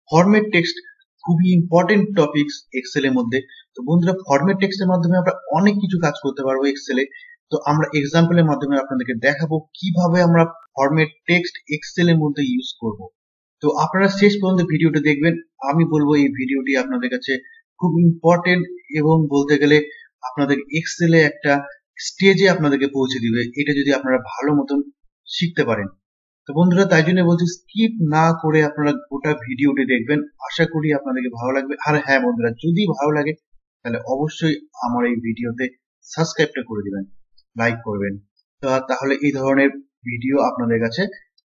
Format text খুবই important topics Excel এর মধ্যে। তো বন্ধুরা, ফরম্যাট টেক্সটের মাধ্যমে আমরা অনেক কিছু কাজ করতে পারবো এক্সেলে। তো আমরা এক্সাম্পলের মাধ্যমে আপনাদেরকে দেখাবো কিভাবে আমরা ফরম্যাট টেক্সট এক্সেল এর মধ্যে ইউজ করব। তো আপনারা শেষ পর্যন্ত ভিডিওটা দেখবেন। আমি বলবো এই ভিডিওটি আপনাদের কাছে খুব ইম্পর্টেন্ট এবং বলতে গেলে আপনাদের এক্সেলে একটা স্টেজে আপনাদেরকে পৌঁছে দিবে, এটা যদি আপনারা ভালো মতন শিখতে পারেন। তো বন্ধুরা, তাই জন্য বলছি স্কিপ না করে আপনারা গোটা ভিডিওটি দেখবেন। আশা করি আপনাদেরকে ভালো লাগবে। আর হ্যাঁ বন্ধুরা, যদি ভালো লাগে তাহলে অবশ্যই আমার এই ভিডিওতে সাবস্ক্রাইবটা করে দিবেন, লাইক করবেন। তাহলে এই ধরনের ভিডিও আপনাদের কাছে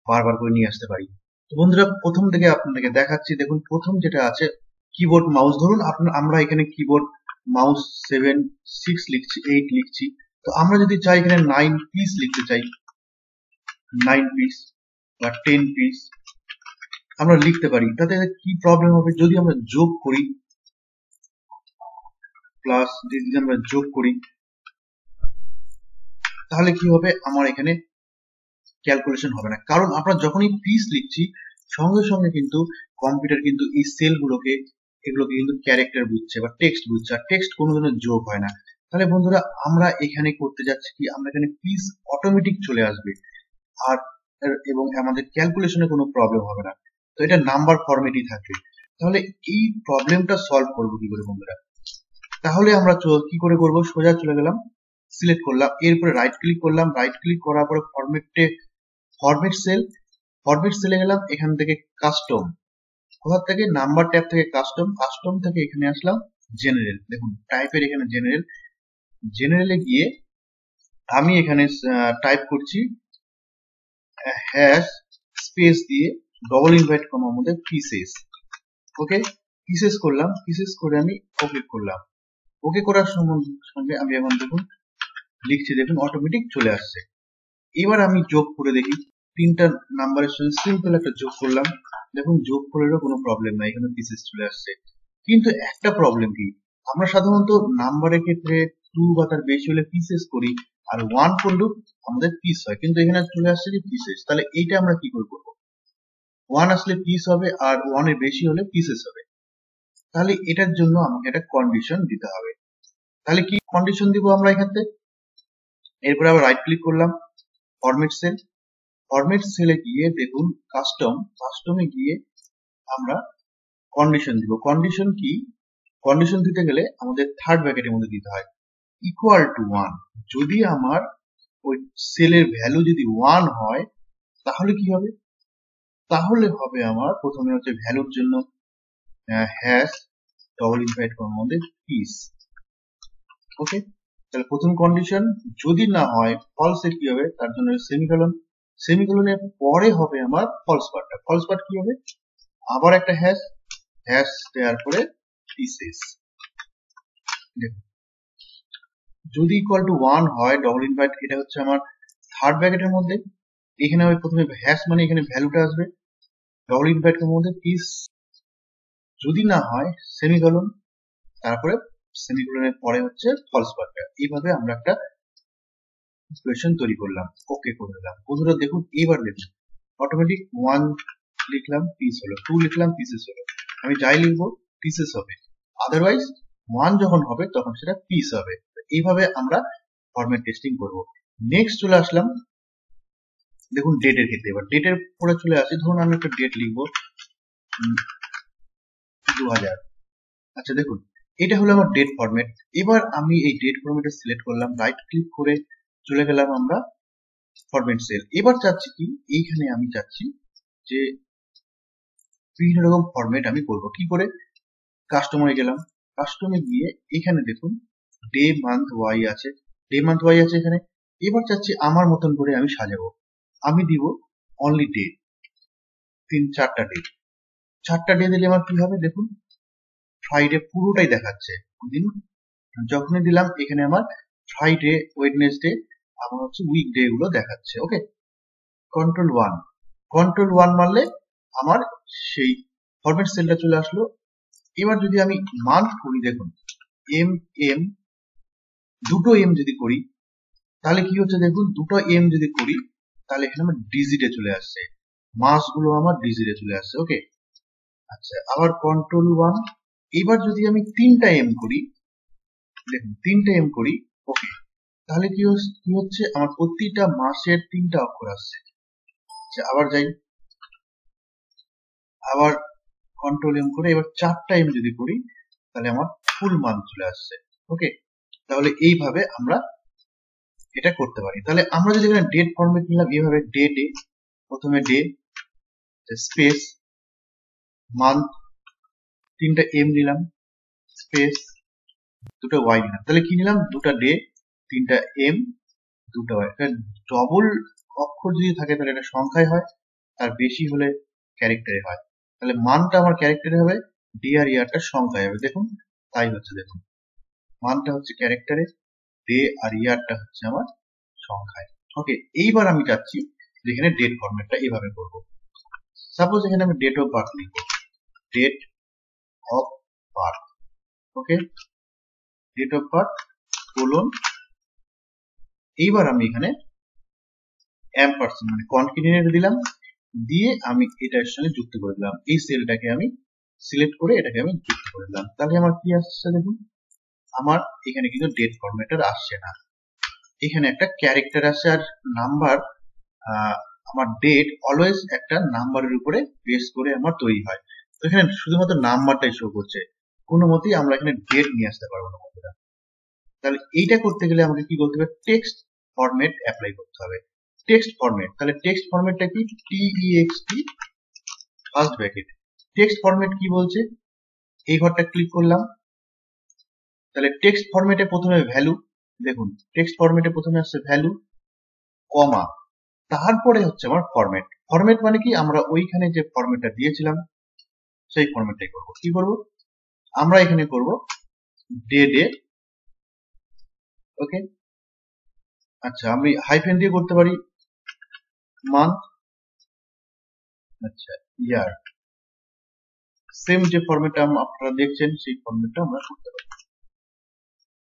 বারবার করে নিয়ে আসতে পারি। তো বন্ধুরা, প্রথম থেকে আপনাদেরকে দেখাচ্ছি। দেখুন, প্রথম যেটা আছে কিবোর্ড মাউস। ধরুন আমরা এখানে কিবোর্ড মাউস 7, 6 লিখছি, 8 লিখছি। তো আমরা যদি চাই এখানে 9 পিস লিখতে চাই, 9 পিস বা 10 পিস আমরা লিখতে পারি। তাতে কি প্রবলেম হবে? যদি আমরা যোগ করি, প্লাস যদি আমরা যোগ করি, তাহলে কি হবে? আমার এখানে ক্যালকুলেশন হবে না। কারণ আমরা যখনই পিস লিখছি সঙ্গে সঙ্গে কিন্তু কম্পিউটার কিন্তু এই সেলগুলোকে এগুলোকে কিন্তু ক্যারেক্টার বুঝছে বা টেক্সট বুঝছে, আর টেক্সট কোনো ধরনের যোগ হয় না। তাহলে বন্ধুরা, আমরা এখানে করতে যাচ্ছি কি, আমরা এখানে পিস অটোমেটিক চলে আসবে, আর এবং আমাদের ক্যালকুলেশনে কোনো প্রবলেম হবে না। তো এটা নাম্বার ফরম্যাটই থাকবে। তাহলে এই প্রবলেমটা সলভ করবো কি করে বন্ধুরা? তাহলে আমরা কি করে করবো? সোজা চলে গেলাম, সিলেক্ট করলাম, এরপরে রাইট ক্লিক করলাম, রাইট ক্লিক করার পরে ফরম্যাট সেলে গেলাম। এখান থেকে কাস্টম, কোথা থেকে? নাম্বার ট্যাব থেকে কাস্টম থেকে এখানে আসলাম জেনারেল। দেখুন টাইপের এখানে জেনারেলে গিয়ে আমি এখানে টাইপ করছি হ্যাশ স্পেস দিয়ে ডবল ইনভার্ট কমার মধ্যে পিসেস। ওকে, পিসেস করলাম, পিসেস করে আমি ওকে করলাম। ওকে করার সঙ্গে আমি এখন দেখুন লিখছি, দেখুন অটোমেটিক চলে আসছে। এবার আমি যোগ করে দেখি, তিনটা নাম্বারের সঙ্গে সিম্পল একটা যোগ করলাম। দেখুন যোগ করলেও কোনো প্রবলেম নাই, এখানে পিসেস চলে আসছে। কিন্তু একটা প্রবলেম কি, আমরা সাধারণত নাম্বারের ক্ষেত্রে 2 বা তার বেশি হলে পিসেস করি, আর 1 করলেও আমাদের পিস হয়, কিন্তু এখানে চলে আসছে যে পিসেস। তাহলে এইটা আমরা কি করে করবো? 1 আসলে পিস হবে, আর 1 এর বেশি হলে পিসেস হবে। তাহলে এটার জন্য আমাকে একটা কন্ডিশন দিতে হবে। তাহলে কি কন্ডিশন দিব আমরা এখানে? এরপরে আবার রাইট ক্লিক করলাম, ফরম্যাট সেলে গিয়ে দেখুন কাস্টমে গিয়ে আমরা কন্ডিশন দিব। কন্ডিশন কি? কন্ডিশন দিতে গেলে আমাদের থার্ড ব্র্যাকেটের মধ্যে দিতে হয়, ইকুয়াল টু 1। যদি আমার ওই সেলের ভ্যালু যদি 1 হয় তাহলে কি হবে? তাহলে হবে আমার প্রথমে হচ্ছে ভ্যালুর জন্য হ্যাশ ডবল ইনভার্ট করার মধ্যে পিস। ওকে, তাহলে প্রথম কন্ডিশন। যদি না হয় ফলসে কি হবে? তার জন্য সেমিকোলনের পরে হবে আমার ফলস পার্ট কি হবে? আবার একটা হ্যাশ দেওয়ার পরে পিসেস। দেখুন, যদি ইকুয়াল টু 1 হয় ডবল ইনভার্ট, এটা হচ্ছে আমার থার্ড ব্র্যাকেটের মধ্যে। এখানে আমি প্রথমে হ্যাশ মানে এখানে ভ্যালুটা আসবে, ডবল ইনভার্টের মধ্যে পিস। যদি না হয় সেমিকোলন, তারপরে সেমিকোলনের পরে হচ্ছে ফলস পার্টটা। এইভাবে আমরা একটা ইকুয়েশন তৈরি করলাম, ওকে করে দিলাম। বন্ধুরা দেখুন, এবার দেখুন অটোমেটিক 1 লিখলাম পিস হলো, 2 লিখলাম পিসেস হলো। আমি যাই লিখবো পিসেস হবে, আদারওয়াইজ 1 যখন হবে তখন সেটা পিস হবে। এইভাবে আমরা ফরম্যাট টেস্টিং করব। নেক্সট চলে আসলাম, দেখুন ডেটের ক্ষেত্রে। এবার ডেটের পরে চলে আসি। ধরুন আমি একটা ডেট লিখবো 2000। আচ্ছা দেখুন, এটা হলো আমার ডেট ফরম্যাট। এবার আমি এই ডেট ফরম্যাটে সিলেক্ট করলাম, রাইট ক্লিক করে চলে গেলাম আমরা ফরম্যাট সেল। এবার চাচ্ছি কি, এইখানে আমি চাচ্ছি যে বিভিন্ন রকম ফরম্যাট আমি করব। কি করে? কাস্টমারে গেলাম, কাস্টমে গিয়ে এখানে দেখুন ডে মান্থ ওয়াই আছে, এখানে। এবার চাচ্ছি আমার মতন করে আমি সাজাবো। আমি দিব অনলি ডে, 4টা ডে। 4টা ডে দিলে আমার কি হবে? দেখুন ফ্রাইডে পুরোটাই দেখাচ্ছে। দিন যখনই দিলাম এখানে আমার ফ্রাইডে, ওয়েডনেসডে, আমার হচ্ছে উইকডে গুলো দেখাচ্ছে। ওকে, কন্ট্রোল 1 মারলে আমার সেই ফরম্যাট সেলটা চলে আসলো। এবার যদি আমি মান্থ করি, দেখুন দুটো এম যদি করি তাহলে কি হচ্ছে? দেখুন দুটো এম যদি করি তাহলে এখানে আমার ডিজিটে চলে আসছে, মাসগুলো আমার ডিজিটে চলে আসছে। ওকে, আচ্ছা, আবার কন্ট্রোল 1। এবার যদি আমি 3টা এম করি, দেখুন 3টা এম করি, ওকে, তাহলে কি হচ্ছে, আমার প্রতিটা মাসের 3টা অক্ষর আসছে। আচ্ছা, আবার যাই, আবার কন্ট্রোল এম করে এবার 4টা এম যদি করি, তাহলে আমার ফুল মান্থ চলে আসছে। ওকে, তাহলে এইভাবে আমরা এটা করতে পারি। তাহলে আমরা যদি এখানে ডেট ফরম্যাট নিলাম, এইভাবে ডে, প্রথমে ডে স্পেস মান্থ, 3টা এম নিলাম, স্পেস 2টা ওয়াই নিলাম, তাহলে কি নিলাম, 2টা ডে, 3টা এম, 2টা ওয়াই। ডবল অক্ষর যদি থাকে তাহলে এটা সংখ্যায় হয়, আর বেশি হলে ক্যারেক্টারে হয়। তাহলে মানটা আমার ক্যারেক্টারে হবে, ডে আর ইয়ারটা সংখ্যায় হবে। দেখুন তাই হচ্ছে, দেখুন মানটা হচ্ছে ক্যারেক্টারে, ডে আর ইয়ারটা হচ্ছে আমার সংখ্যায়। ওকে, এইবার আমি চাচ্ছি যেখানে ডেট ফরম্যাটটা এভাবে করব। সাপোজ এখানে আমি ডেট অফ বার্থ লিখব, date of birth, okay, date of birth colon, এইবার আমি এখানে মানে কনটিনিউয়ার দিলাম, দিয়ে আমি এটার সঙ্গে যুক্ত করে দিলাম, এই সেলটাকে আমি সিলেক্ট করে এটাকে আমি যুক্ত করে দিলাম। তাহলে আমার কি আসছে দেখুন, আমার এখানে কিন্তু ডেট ফরম্যাটের আসছে না, এখানে একটা ক্যারেক্টার আসছে আর নাম্বার। আমার ডেট অলওয়েজ একটা নাম্বারের উপরে বেস করে আমার তৈরি হয়, তো এখানে শুধুমাত্র নাম্বারটাই শো করছে, কোনো মতেই আমরা এখানে ডেট নিয়ে আসতে পারবো না বন্ধুরা। তাহলে এইটা করতে গেলে আমাকে কি করতে হবে, টেক্সট ফরম্যাট অ্যাপ্লাই করতে হবে। টেক্সট ফরম্যাট, তাহলে টেক্সট ফরম্যাটটা কি, টি ফার্স্ট ব্র্যাকেট। টেক্সট ফরম্যাট কি বলছে, এই ঘরটা ক্লিক করলাম, তাহলে টেক্সট ফরম্যাটে প্রথমে ভ্যালু, দেখুন টেক্সট ফরম্যাটে প্রথমে আসছে ভ্যালু, কমা, তারপরে হচ্ছে আমার ফরম্যাট। ফরম্যাট মানে কি, আমরা ওইখানে যে ফরম্যাটটা দিয়েছিলাম সেই ফরম্যাটটাই করব। কি করব, আমরা এখানে করব ডে, ওকে। আচ্ছা, আমি হাইফেন দিয়ে করতে পারি, মান্থ, আচ্ছা ইয়ার, সেম যে ফরম্যাটটা আপনারা দেখছেন সেই ফরম্যাটটা আমরা করতে পারি।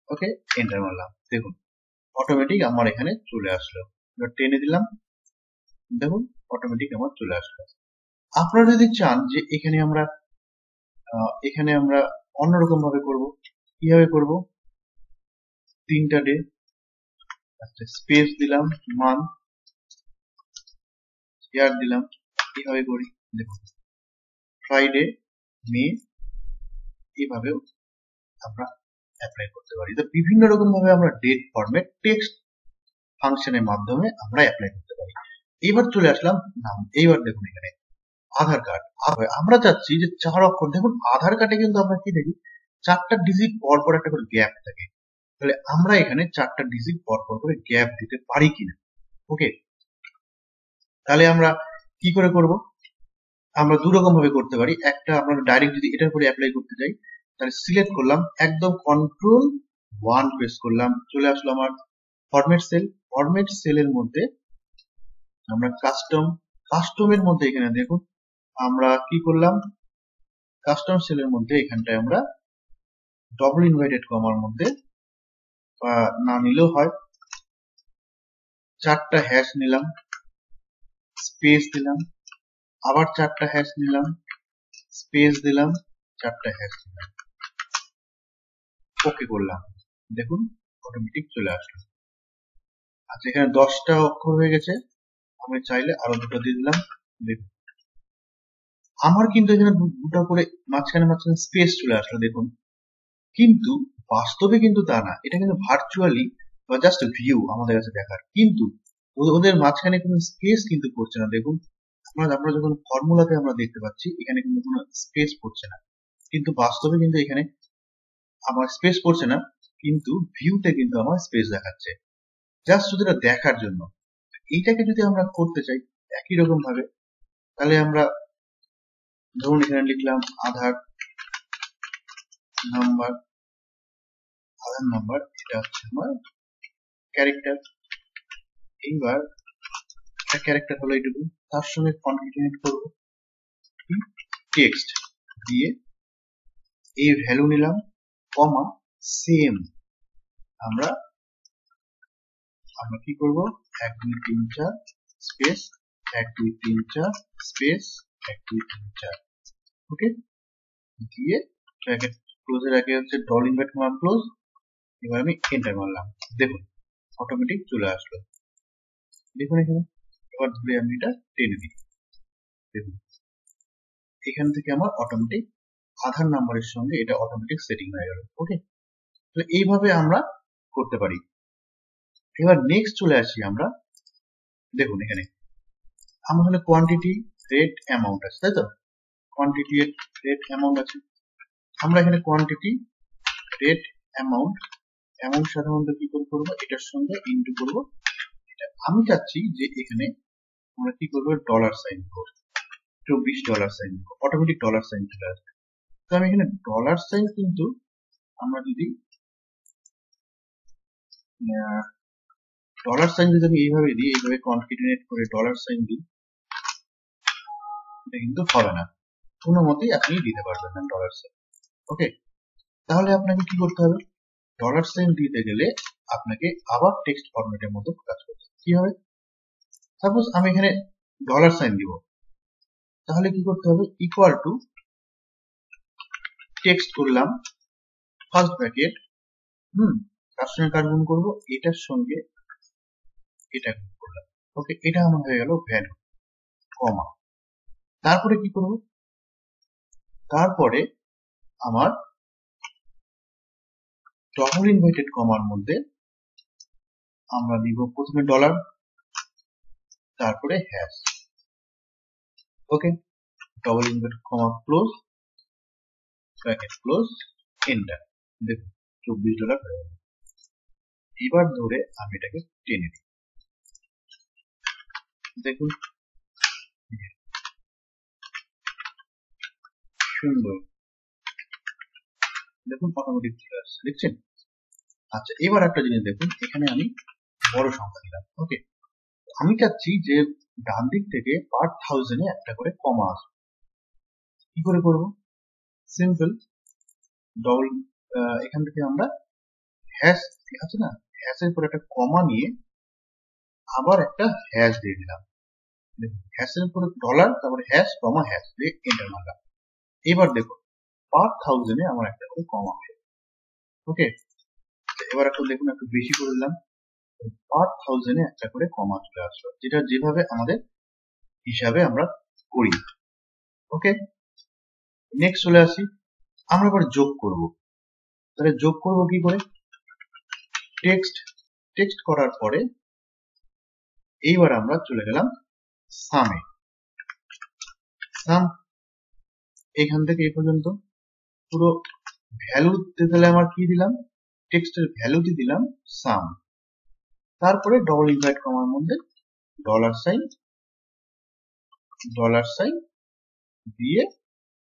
ওকে, এন্টার মারলাম, দেখুন অটোমেটিক আমার এখানে চলে আসলো। এবার টেনে দিলাম, দেখুন অটোমেটিক আমার চলে আসলো। আপনারা যদি চান যে এখানে আমরা অন্যরকম ভাবে করব, কিভাবে করব, 3টা ডে, আচ্ছা স্পেস দিলাম, মান্থ, ইয়ার দিলাম, কিভাবে করি দেখুন, ফ্রাইডে, মে, এইভাবেও আমরা অ্যাপ্লাই করতে পারি। তো বিভিন্ন রকম ভাবে আমরা ডেট ফরম্যাট টেক্সট ফাংশনের মাধ্যমে আমরা অ্যাপ্লাই করতে পারি। এবার চলে আসলাম নাম, এইবার দেখুন এখানে আধার কার্ড, আমরা চাচ্ছি যে 4 অক্ষর, দেখুন আধার কার্ডে কিন্তু আমরা কি দেখি 4টা ডিজিট পর পর একটা করে গ্যাপ থাকে, তাহলে আমরা এখানে 4টা ডিজিট পর পর করে গ্যাপ দিতে পারি কিনা। ওকে, তাহলে আমরা কি করে করব, আমরা দু রকম ভাবে করতে পারি। একটা, আমরা ডাইরেক্ট যদি এটার উপরে অ্যাপ্লাই করতে চাই, তাহলে সিলেক্ট করলাম, একদম কন্ট্রোল 1 প্রেস করলাম, চলে আসলো আমার ফরম্যাট সেল। ফরম্যাট সেলের মধ্যে আমরা কাস্টমের মধ্যে এখানে দেখুন আমরা কি করলাম, কাস্টম সেলের মধ্যে এখানটায় আমরা ডবল ইনভার্টেড কমার মধ্যে, বা না নিলেও হয়, 4টা হ্যাশ নিলাম, স্পেস দিলাম, আবার 4টা হ্যাশ নিলাম, স্পেস দিলাম, 4টা হ্যাশ দিলাম, ওকে করলাম, দেখুন অটোমেটিক চলে আসলো। আচ্ছা, এখানে 10টা অক্ষর হয়ে গেছে, আমি চাইলে আরো 2টা দিয়ে দিলাম, দেখুন আমার কিন্তু এখানে দুটো করে মাঝখানে স্পেস চলে আসলো, দেখুন। কিন্তু বাস্তবে কিন্তু তা না, এটা কিন্তু ভার্চুয়ালি বা জাস্ট ভিউ আমাদের কাছে দেখার, কিন্তু ওদের মাঝখানে কোনো স্পেস কিন্তু পড়ছে না। দেখুন আমরা যখন ফর্মুলাতে আমরা দেখতে পাচ্ছি এখানে কিন্তু কোনো স্পেস পড়ছে না, কিন্তু বাস্তবে কিন্তু এখানে আমার স্পেস পড়ছে না, কিন্তু ভিউতে কিন্তু আমার স্পেস দেখাচ্ছে, জাস্ট শুধু এটা দেখার জন্য। এইটাকে যদি আমরা করতে চাই একই রকম ভাবে, তাহলে আমরা ধরুন এখানে লিখলাম আধার নাম্বার, এটা হচ্ছে আমার ক্যারেক্টার। এইবার একটা ক্যারেক্টার হলো এইটুকু, তার সঙ্গে কনক্যাটিনেট করবো টেক্সট দিয়ে, এই ভ্যালু নিলাম, কমা, সেম, আমরা কি করব, 1 2 3 4 স্পেস 1 2 3 4 স্পেস 1 2 3 4, ওকে, দিয়ে ব্র্যাকেট ক্লোজের আগে হচ্ছে ডবল ইনভার্ট কমা ক্লোজ। এবার আমি এন্টার মারলাম, দেখুন অটোমেটিক চলে আসলো। দেখুন এখানে এবার ধরে আমি এটা টেনে দিই, দেখুন এখান থেকে আমার অটোমেটিক আধার নাম্বারের সঙ্গে এটা অটোমেটিক সেটিং হয়ে গেল। ওকে, তো এইভাবে আমরা করতে পারি। এবার নেক্সট চলে আসি আমরা, দেখুন এখানে আমার হলে কোয়ান্টিটি রেট অ্যামাউন্ট আছে, তাই তো? কোয়ান্টিটি রেট অ্যামাউন্ট আছে, আমরা এখানে কোয়ান্টিটি রেট অ্যামাউন্ট সাধারণত কি করবো, এটার সঙ্গে ইনটু করবো এটা। আমি চাচ্ছি যে এখানে আমরা কি করবো, ডলার সাইন করবো, $24 অটোমেটিক ডলার সাইন চলে আসবে। তো আমি এখানে ডলার সাইন কিন্তু আমরা যদি ডলার সাইন যদি আমি এইভাবে দিই, এইভাবে কনফিডেন্ট করে ডলার সাইন দিই, এটা কিন্তু হবে না, কোনো মতেই আপনি দিতে পারবেন না ডলার সাইন। ওকে, তাহলে আপনাকে কি করতে হবে, ডলার সাইন দিতে গেলে আপনাকে আবার টেক্সট ফরম্যাটের মতো কাজ করতে হবে। কি হবে, সাপোজ আমি এখানে ডলার সাইন দিব, তাহলে কি করতে হবে, ইকুয়াল টু টেক্সট করলাম ফার্স্ট ব্র্যাকেট, তার সঙ্গে কার গুণ করবো, এটার সঙ্গে এটা গুণ করলাম। ওকে, এটা আমার হয়ে গেল ভ্যালু, কমা। তারপরে কি করব, তারপরে আমার ডবল ইনভার্টেড কমার মধ্যে আমরা দিব প্রথমে ডলার, তারপরে hash. Okay, double inverted comma close, bracket close, enter. দেখুন $24 হয়ে গেল। এবার ধরে আমি এটাকে টেনে দিই, দেখুন সুন্দর, দেখুন অটোমেটিক চলে আসছে, দেখছেন? আচ্ছা, এবার একটা জিনিস দেখুন, এখানে আমি বড় সংখ্যা দিলাম। ওকে, আমি চাচ্ছি যে ডান দিক থেকে পার থাউজেন্ডে একটা করে কমা আসবে। কি করে করব, সিম্পল, ডবল এখান থেকে আমরা হ্যাশ আছে না, হ্যাশের পর একটা কমা নিয়ে আবার একটা হ্যাশ দিয়ে দিলাম। হ্যাশের পরে ডলার, তারপরে হ্যাশ কমা হ্যাশ দিয়ে এন্টার মারলাম। এবার দেখুন পার থাউজেন্ডে আমার একটা করে কমা হয়ে। ওকে, এবার একটু দেখুন, একটু বেশি করে দিলাম, পার থাউজেন্ডে একটা করে কমা চলে আসলো, যেটা যেভাবে আমাদের হিসাবে আমরা করি। ওকে, নেক্সট চলে আসি, আমরা এবার যোগ করব। তাহলে যোগ করব কি করে, টেক্সট করার পরে এইবার আমরা চলে গেলাম সামে। সাম এখান থেকে এই পর্যন্ত পুরো ভ্যালু দিতে গেলে আমার কি দিলাম, টেক্সটের ভ্যালুটি দিলাম সাম, তারপরে ডবল ইনভার্ট কমার মধ্যে ডলার সাইন দিয়ে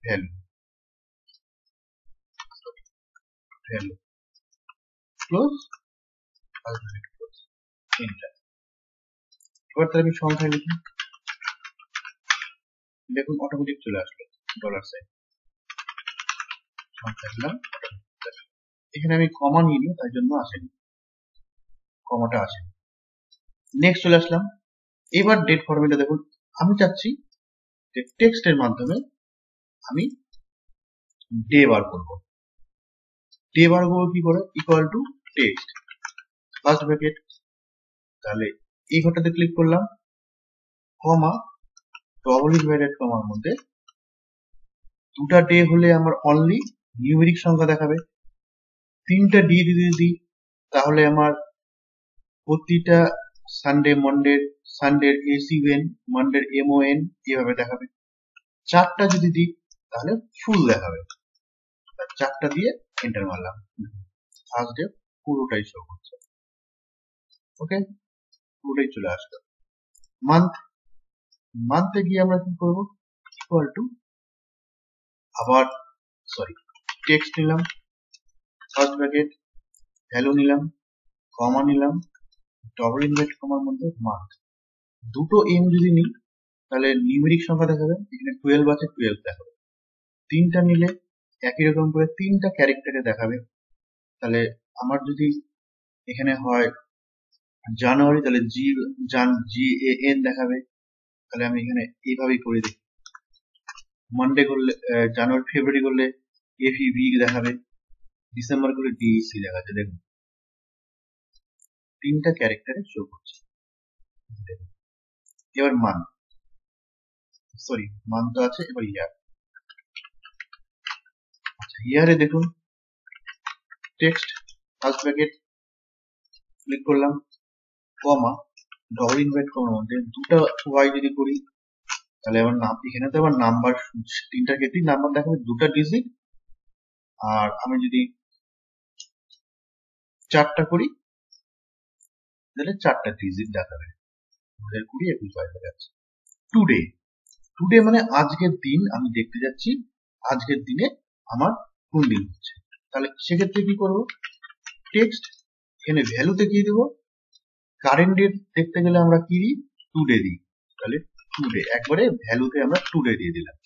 ভ্যালু ক্লোজ, এন্টার। এবার তাহলে আমি সংখ্যা লিখি, দেখুন অটোমেটিক চলে আসলো ডলার সাইন, সংখ্যা দিলাম। এখানে আমি কমা নিয়ে নিই, তাই জন্য আসেনি, কমাটা আসেনি। নেক্সট চলে আসলাম, এবার ডেট ফরম্যাটে দেখুন, আমি চাচ্ছি যে টেক্সটের মাধ্যমে আমি ডে বার করব। ডে বার করবো কি করে, equal to text first bracket, তাহলে এই ঘরটাতে ক্লিক করলাম, কমা ডবল ইনভার্টেড কমার মধ্যে দুটা ডে হলে আমার অনলি নিউমেরিক সংখ্যা দেখাবে, তিনটা ডে যদি দিই তাহলে আমার প্রতিটা সানডের এসইউএন, মানডের এমওএন এভাবে দেখাবে। চারটা যদি দিই তাহলে ফুল দেখাবে, চারটা দিয়ে এন্টার মারলাম, ফার্স্ট ডে পুরোটাই শো করছে। ওকে, পুরোটাই চলে আসলো। মান্থে গিয়ে আমরা কি করবো, ইকুয়াল টু আবার টেক্সট নিলাম, ফার্স্ট ব্র্যাকেট, ভ্যালু নিলাম, কমা নিলাম, ডবল ইনভার্ট কমার মধ্যে মান্থ, দুটো এম যদি নিই তাহলে নিউমেরিক সংখ্যা দেখাবে, এখানে 12 আছে 12 দেখাবে, তিনটা নিলে একই রকম করে তিনটা ক্যারেক্টারে দেখাবে। তাহলে আমার যদি এখানে হয় জানুয়ারি, তাহলে GAN দেখাবে। তাহলে আমি এখানে এইভাবেই করে দিই, মানডে করলে জানুয়ারি ফেব্রুয়ারি করলে FEV দেখাবে, ডিসেম্বর করলে DEC দেখাচ্ছে। দেখুন তিনটা ক্যারেক্টারে শো করছে। এবার মান্থ তো আছে, এবার ইয়ার। আচ্ছা ইয়ারে দেখুন টেক্সট ফার্স্ট ব্র্যাকেট ক্লিক করলাম, কমা ডবল ইনভার্ট কমার মধ্যে দুটো ওয়াই যদি করি তাহলে আবার নাম, এখানে তো আবার নাম্বার, তিনটা ক্ষেত্রেই নাম্বার দেখাবে, দুটা ডিজিট। আর আমি যদি চারটা করি তাহলে চারটা ডিজিট দেখাবে। 2020 21 22 দেখাচ্ছে। টুডে মানে আজকের দিন, আমি দেখতে যাচ্ছি আজকের দিনে আমার কোন দিন হচ্ছে। তাহলে সেক্ষেত্রে কি করবো, টেক্সট এখানে ভ্যালুতে কি দেবো, কারেন্ট ডেট দেখতে গেলে আমরা কি দিই, টুডে দিই। তাহলে টুডে একবারে ভ্যালুতে আমরা টুডে দিয়ে দিলাম।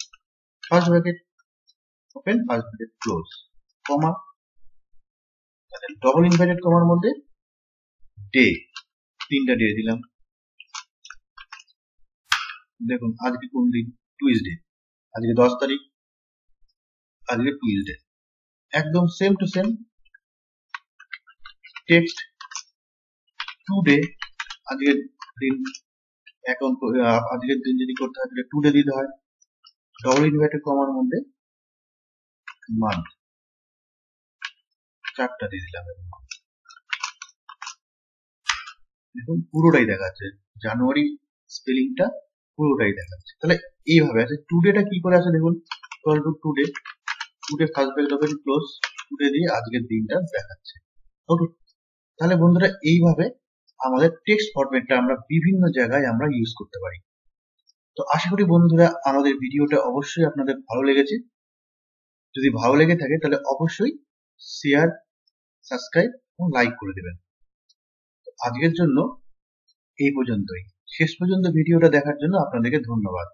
First bracket open, first bracket close, comma, তাহলে ডবল ইনভার্টেড কমার মধ্যে ডে, তিনটা ডে দিলাম। দেখুন আজকে কোন দিন, টুইসডে, আজকে 10 তারিখ, আজকে টুইসডে। একদম same to same text today, আজকের দিন অ্যাকাউন্ট, আজকের দিন যদি করতে হয় তাহলে টুডে দিতে হয়। ডবল ইনভার্টেড কমার মধ্যে মান্থ, চারটা দিয়ে দিলাম। দেখুন পুরোটাই দেখাচ্ছে, জানুয়ারি স্পেলিংটা পুরোটাই দেখাচ্ছে। তাহলে এইভাবে আছে। টুডেটা কি করে আছে দেখুন, equal to today, today first bracket open close, today দিয়ে আজকের দিনটা দেখাচ্ছে। ওকে, তাহলে বন্ধুরা এইভাবে আমাদের টেক্সট ফরম্যাটটা আমরা বিভিন্ন জায়গায় আমরা ইউজ করতে পারি। তো আশা করি বন্ধুরা আমাদের ভিডিওটা অবশ্যই আপনাদের ভালো লেগেছে। যদি ভালো লেগে থাকে তাহলে অবশ্যই শেয়ার, সাবস্ক্রাইব এবং লাইক করে দেবেন। আজকের জন্য এই পর্যন্তই। শেষ পর্যন্ত ভিডিওটা দেখার জন্য আপনাদেরকে ধন্যবাদ।